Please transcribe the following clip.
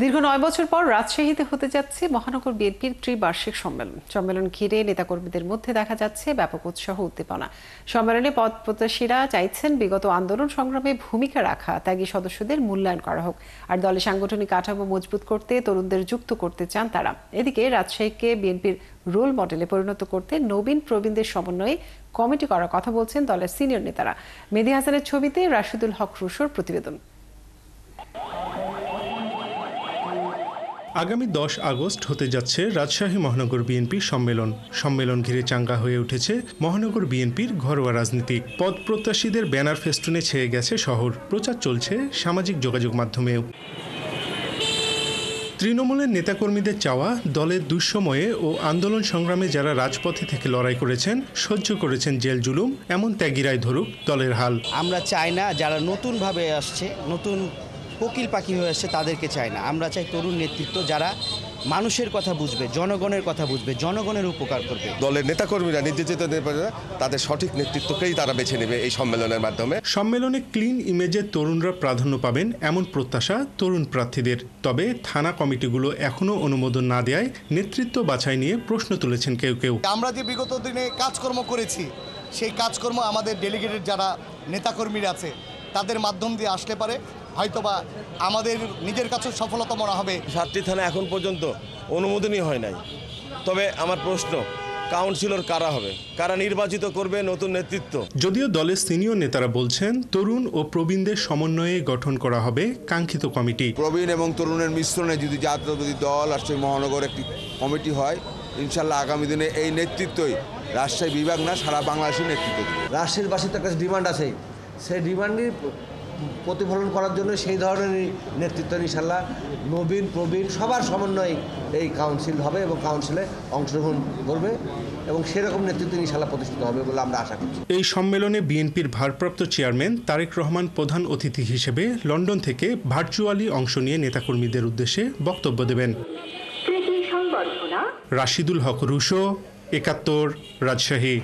দীর্ঘ ৯ বছর পর রাজশাহীতে হতে যাচ্ছে মহানগর বিএনপির ত্রিবার্ষিক সম্মেলন ঘিরে নেতাকর্মীদের মধ্যে দেখা যাচ্ছে ব্যাপক উৎসাহ উদ্দীপনা। সম্মেলনে পদপ্রত্যাশীরা চাইছেন বিগত আন্দোলন সংগ্রামে ভূমিকা রাখা ত্যাগী সদস্যদের মূল্যায়ন করা হোক, আর দলের সাংগঠনিক কাঠামো মজবুত করতে তরুণদের যুক্ত করতে চান তারা। এদিকে রাজশাহীকে বিএনপির রোল মডেলে পরিণত করতে নবীন প্রবীণদের সমন্বয়ে কমিটি করার কথা বলছেন দলের সিনিয়র নেতারা। মেহেদী হাসানের ছবিতে রাশিদুল হক রুশোর প্রতিবেদন। আগামী 10 আগস্ট হতে যাচ্ছে রাজশাহী মহানগর বিএনপি সম্মেলন ঘিরে চাঙ্গা হয়ে উঠেছে মহানগর বিএনপির ঘরোয়া রাজনীতি। পদপ্রত্যাশীদের ব্যানার ফেস্টুনে ছেয়ে গেছে শহর, প্রচার চলছে সামাজিক যোগাযোগ মাধ্যমেও। তৃণমূলের নেতাকর্মীদের চাওয়া, দলের দুঃসময়ে ও আন্দোলন সংগ্রামে যারা রাজপথে থেকে লড়াই করেছেন, সহ্য করেছেন জেল জুলুম, এমন ত্যাগীরাই ধরুক দলের হাল। আমরা চাই না যারা নতুনভাবে আসছে, নতুন কোকিল পাখি হয়ে আসছে তাদেরকে চাই না। আমরা চাই তরুণ নেতৃত্ব যারা মানুষের কথা বুঝবে, জনগণের কথা বুঝবে, জনগণের উপকার করবে। দলের নেতাকর্মীরা, নির্যাতিত নেতারা তাদের সঠিক নেতৃত্বকেই তারা বেছে নেবে এই সম্মেলনের মাধ্যমে। সম্মেলনে ক্লিন ইমেজের তরুণরা প্রাধান্য পাবেন এমন প্রত্যাশা তরুণ প্রার্থীদের। তবে থানা কমিটিগুলো এখনো অনুমোদন না দেওয়ায় নেতৃত্ব বাছাই নিয়ে প্রশ্ন তুলেছেন কেউ। আমরা যে বিগত দিনে কাজকর্ম করেছি, সেই কাজকর্ম আমাদের ডেলিগেটেড যারা নেতাকর্মীরা আছে তাদের মাধ্যম দিয়ে আসলে পারে হয়তোবা আমাদের নিজের কাছে সফলতা মনে হবে। 7টি থানা এখন পর্যন্ত অনুমোদনই হয় নাই। তবে আমার প্রশ্ন, কাউন্সিলর কারা হবে, কারা নির্বাচিত করবে নতুন নেতৃত্ব? যদিও দলের সিনিয়র নেতারা বলছেন তরুণ ও প্রবীণদের সমন্বয়ে গঠন করা হবে কাঙ্ক্ষিত কমিটি। প্রবীণ এবং তরুণের মিশ্রণে যদি জাতীয়তাবাদী দল রাজশাহী মহানগর একটি কমিটি হয়, ইনশাল্লাহ আগামী দিনে এই নেতৃত্বই রাজশাহী বিভাগ না সারা বাংলাদেশের নেতৃত্ব দেবে। রাজশাহীবাসীর একটা ডিমান্ড আছে, সেই ডিমান্ডই প্রতিফলন করার জন্য সেই ধরনের নেতৃত্ব ইনশাল্লাহ নবীন প্রবীণ সবার সমন্বয়ে এই কাউন্সিল হবে এবং কাউন্সিলে অংশগ্রহণ করবে এবং সেরকম নেতৃত্ব ইনশাল্লাহ প্রতিষ্ঠিত হবে বলে আমরা আশা করছি। এই সম্মেলনে বিএনপির ভারপ্রাপ্ত চেয়ারম্যান তারেক রহমান প্রধান অতিথি হিসেবে লন্ডন থেকে ভার্চুয়ালি অংশ নিয়ে নেতাকর্মীদের উদ্দেশ্যে বক্তব্য দেবেন। রাশিদুল হক রুশো, ৭১, রাজশাহী।